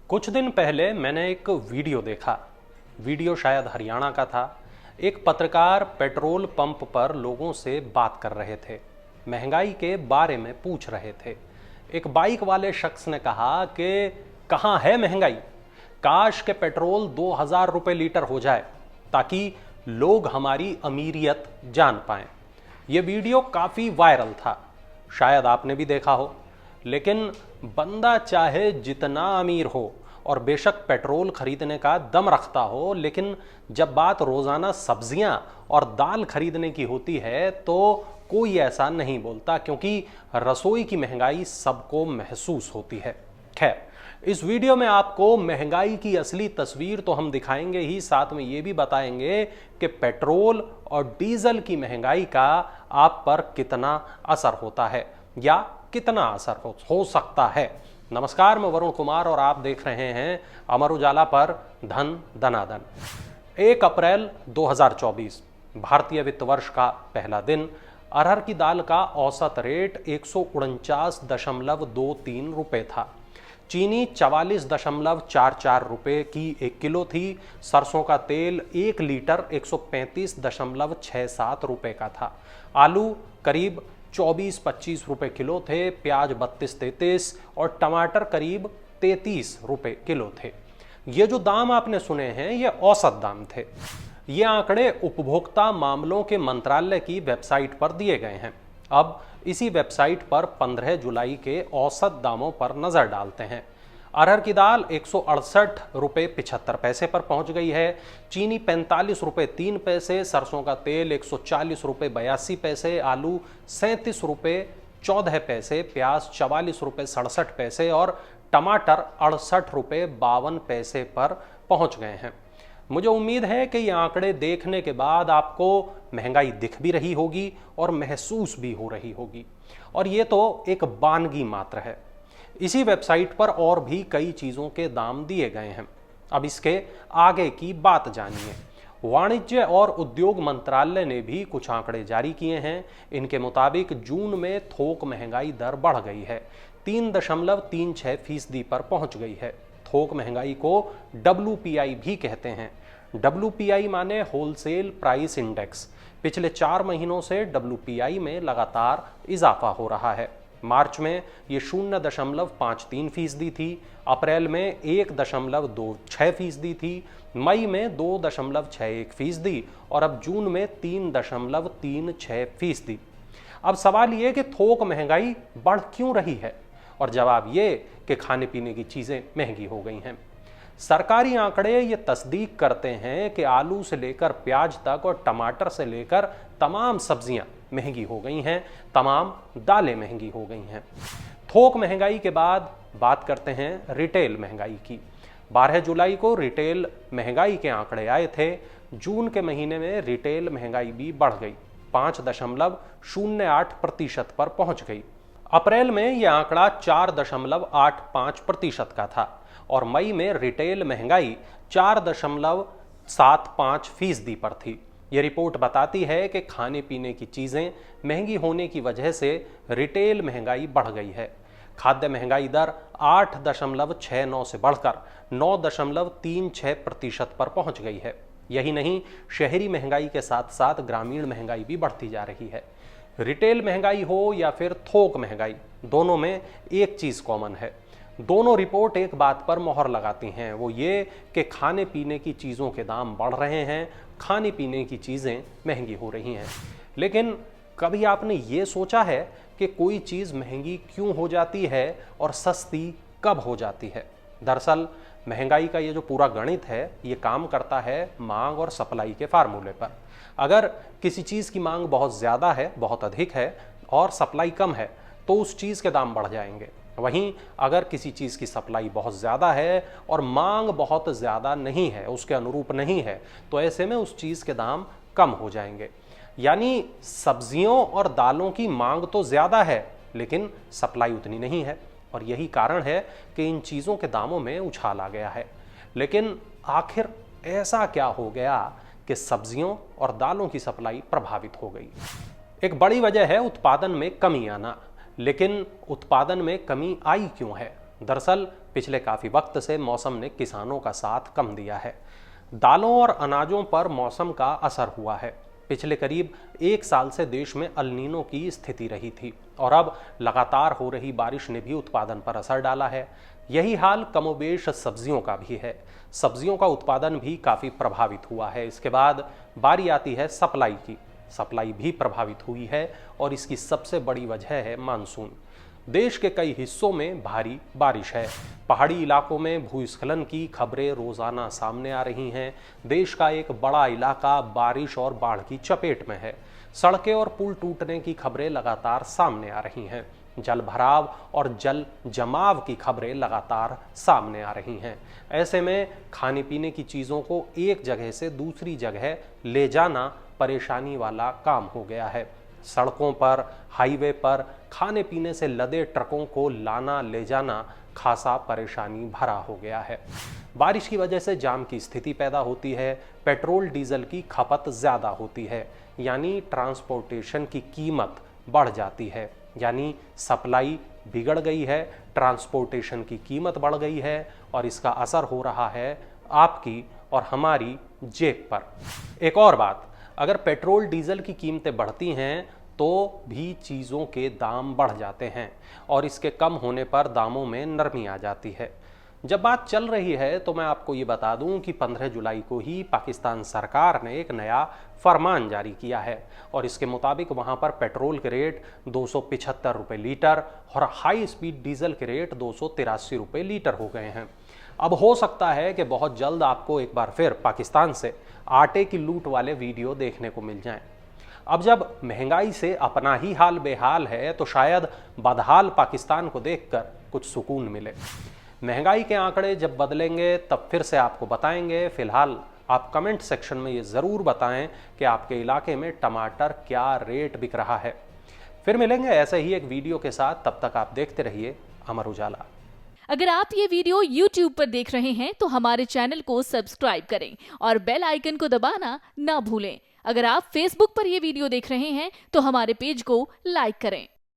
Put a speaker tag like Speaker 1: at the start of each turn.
Speaker 1: कुछ दिन पहले मैंने एक वीडियो देखा। वीडियो शायद हरियाणा का था। एक पत्रकार पेट्रोल पंप पर लोगों से बात कर रहे थे, महंगाई के बारे में पूछ रहे थे। एक बाइक वाले शख्स ने कहा कि कहाँ है महंगाई, काश के पेट्रोल 2000 रुपये लीटर हो जाए ताकि लोग हमारी अमीरियत जान पाएं। यह वीडियो काफ़ी वायरल था, शायद आपने भी देखा हो। लेकिन बंदा चाहे जितना अमीर हो और बेशक पेट्रोल खरीदने का दम रखता हो, लेकिन जब बात रोज़ाना सब्जियां और दाल खरीदने की होती है तो कोई ऐसा नहीं बोलता, क्योंकि रसोई की महंगाई सबको महसूस होती है। खैर, इस वीडियो में आपको महंगाई की असली तस्वीर तो हम दिखाएंगे ही, साथ में ये भी बताएंगे कि पेट्रोल और डीजल की महंगाई का आप पर कितना असर होता है या कितना असर हो सकता है। नमस्कार, मैं वरुण कुमार और आप देख रहे हैं अमर उजाला पर धन दनादन। 1 अप्रैल 2024 भारतीय वित्त वर्ष का पहला दिन। अरहर की दाल का औसत रेट 149.23 रुपये था। चीनी 44.44 रुपये की 1 किलो थी। सरसों का तेल 1 लीटर 135.67 रुपये का था। आलू करीब 24-25 रुपये किलो थे। प्याज 32-33 और टमाटर करीब 33 रुपये किलो थे। ये जो दाम आपने सुने हैं ये औसत दाम थे। ये आंकड़े उपभोक्ता मामलों के मंत्रालय की वेबसाइट पर दिए गए हैं। अब इसी वेबसाइट पर 15 जुलाई के औसत दामों पर नजर डालते हैं। अरहर की दाल 168 रुपये 75 पैसे पर पहुंच गई है। चीनी 45 रुपये 3 पैसे, सरसों का तेल 140 रुपये 82 पैसे, आलू 37 रुपये 14 पैसे, प्याज 44 रुपये 67 पैसे और टमाटर 68 रुपये 52 पैसे पर पहुंच गए हैं। मुझे उम्मीद है कि ये आंकड़े देखने के बाद आपको महंगाई दिख भी रही होगी और महसूस भी हो रही होगी, और ये तो एक बानगी मात्र है। इसी वेबसाइट पर और भी कई चीज़ों के दाम दिए गए हैं। अब इसके आगे की बात जानिए। वाणिज्य और उद्योग मंत्रालय ने भी कुछ आंकड़े जारी किए हैं। इनके मुताबिक जून में थोक महंगाई दर बढ़ गई है, 3.36% पर पहुंच गई है। थोक महंगाई को WPI भी कहते हैं। WPI माने होलसेल प्राइस इंडेक्स। पिछले 4 महीनों से WPI में लगातार इजाफा हो रहा है। मार्च में ये 0.53% थी, अप्रैल में 1.26% थी, मई में 2.61% और अब जून में 3.36%। अब सवाल ये कि थोक महंगाई बढ़ क्यों रही है, और जवाब ये कि खाने पीने की चीज़ें महंगी हो गई हैं। सरकारी आंकड़े ये तस्दीक करते हैं कि आलू से लेकर प्याज तक और टमाटर से लेकर तमाम सब्जियां महंगी हो गई हैं, तमाम दालें महंगी हो गई हैं। थोक महंगाई के बाद बात करते हैं रिटेल महंगाई की। 12 जुलाई को रिटेल महंगाई के आंकड़े आए थे। जून के महीने में रिटेल महंगाई भी बढ़ गई, 5.08% पर पहुंच गई। अप्रैल में यह आंकड़ा 4.85% का था और मई में रिटेल महंगाई 4.75% पर थी। यह रिपोर्ट बताती है कि खाने पीने की चीज़ें महंगी होने की वजह से रिटेल महंगाई बढ़ गई है। खाद्य महंगाई दर 8.69 से बढ़कर 9.36% पर पहुंच गई है। यही नहीं, शहरी महंगाई के साथ साथ ग्रामीण महंगाई भी बढ़ती जा रही है। रिटेल महंगाई हो या फिर थोक महंगाई, दोनों में एक चीज़ कॉमन है। दोनों रिपोर्ट एक बात पर मोहर लगाती हैं, वो ये कि खाने पीने की चीज़ों के दाम बढ़ रहे हैं, खाने पीने की चीज़ें महंगी हो रही हैं। लेकिन कभी आपने ये सोचा है कि कोई चीज़ महंगी क्यों हो जाती है और सस्ती कब हो जाती है? दरअसल महंगाई का ये जो पूरा गणित है ये काम करता है मांग और सप्लाई के फार्मूले पर। अगर किसी चीज़ की मांग बहुत ज़्यादा है, बहुत अधिक है, और सप्लाई कम है तो उस चीज़ के दाम बढ़ जाएंगे। वहीं अगर किसी चीज़ की सप्लाई बहुत ज़्यादा है और मांग बहुत ज़्यादा नहीं है, उसके अनुरूप नहीं है, तो ऐसे में उस चीज़ के दाम कम हो जाएंगे। यानी सब्जियों और दालों की मांग तो ज़्यादा है लेकिन सप्लाई उतनी नहीं है, और यही कारण है कि इन चीज़ों के दामों में उछाल आ गया है। लेकिन आखिर ऐसा क्या हो गया कि सब्जियों और दालों की सप्लाई प्रभावित हो गई? एक बड़ी वजह है उत्पादन में कमी आना। लेकिन उत्पादन में कमी आई क्यों है? दरअसल पिछले काफ़ी वक्त से मौसम ने किसानों का साथ कम दिया है। दालों और अनाजों पर मौसम का असर हुआ है। पिछले करीब 1 साल से देश में अल नीनो की स्थिति रही थी और अब लगातार हो रही बारिश ने भी उत्पादन पर असर डाला है। यही हाल कमोबेश सब्जियों का भी है। सब्जियों का उत्पादन भी काफ़ी प्रभावित हुआ है। इसके बाद बारी आती है सप्लाई की। सप्लाई भी प्रभावित हुई है और इसकी सबसे बड़ी वजह है मानसून। देश के कई हिस्सों में भारी बारिश है। पहाड़ी इलाकों में भूस्खलन की खबरें रोजाना सामने आ रही हैं। देश का एक बड़ा इलाका बारिश और बाढ़ की चपेट में है। सड़कें और पुल टूटने की खबरें लगातार सामने आ रही हैं। जल भराव और जल जमाव की खबरें लगातार सामने आ रही हैं। ऐसे में खाने पीने की चीज़ों को एक जगह से दूसरी जगह ले जाना परेशानी वाला काम हो गया है। सड़कों पर, हाईवे पर खाने पीने से लदे ट्रकों को लाना ले जाना खासा परेशानी भरा हो गया है। बारिश की वजह से जाम की स्थिति पैदा होती है। पेट्रोल डीजल की खपत ज़्यादा होती है, यानी ट्रांसपोर्टेशन की कीमत बढ़ जाती है। यानी सप्लाई बिगड़ गई है, ट्रांसपोर्टेशन की कीमत बढ़ गई है और इसका असर हो रहा है आपकी और हमारी जेब पर। एक और बात, अगर पेट्रोल डीजल की कीमतें बढ़ती हैं तो भी चीज़ों के दाम बढ़ जाते हैं और इसके कम होने पर दामों में नरमी आ जाती है। जब बात चल रही है तो मैं आपको ये बता दूं कि 15 जुलाई को ही पाकिस्तान सरकार ने एक नया फरमान जारी किया है और इसके मुताबिक वहां पर पेट्रोल के रेट 275 रुपये लीटर और हाई स्पीड डीजल के रेट 283 रुपये लीटर हो गए हैं। अब हो सकता है कि बहुत जल्द आपको एक बार फिर पाकिस्तान से आटे की लूट वाले वीडियो देखने को मिल जाएं। अब जब महंगाई से अपना ही हाल बेहाल है तो शायद बदहाल पाकिस्तान को देखकर कुछ सुकून मिले। महंगाई के आंकड़े जब बदलेंगे तब फिर से आपको बताएंगे। फिलहाल आप कमेंट सेक्शन में ये ज़रूर बताएं कि आपके इलाके में टमाटर क्या रेट बिक रहा है। फिर मिलेंगे ऐसे ही एक वीडियो के साथ, तब तक आप देखते रहिए अमर उजाला।
Speaker 2: अगर आप ये वीडियो YouTube पर देख रहे हैं तो हमारे चैनल को सब्सक्राइब करें और बेल आइकन को दबाना ना भूलें। अगर आप Facebook पर ये वीडियो देख रहे हैं तो हमारे पेज को लाइक करें।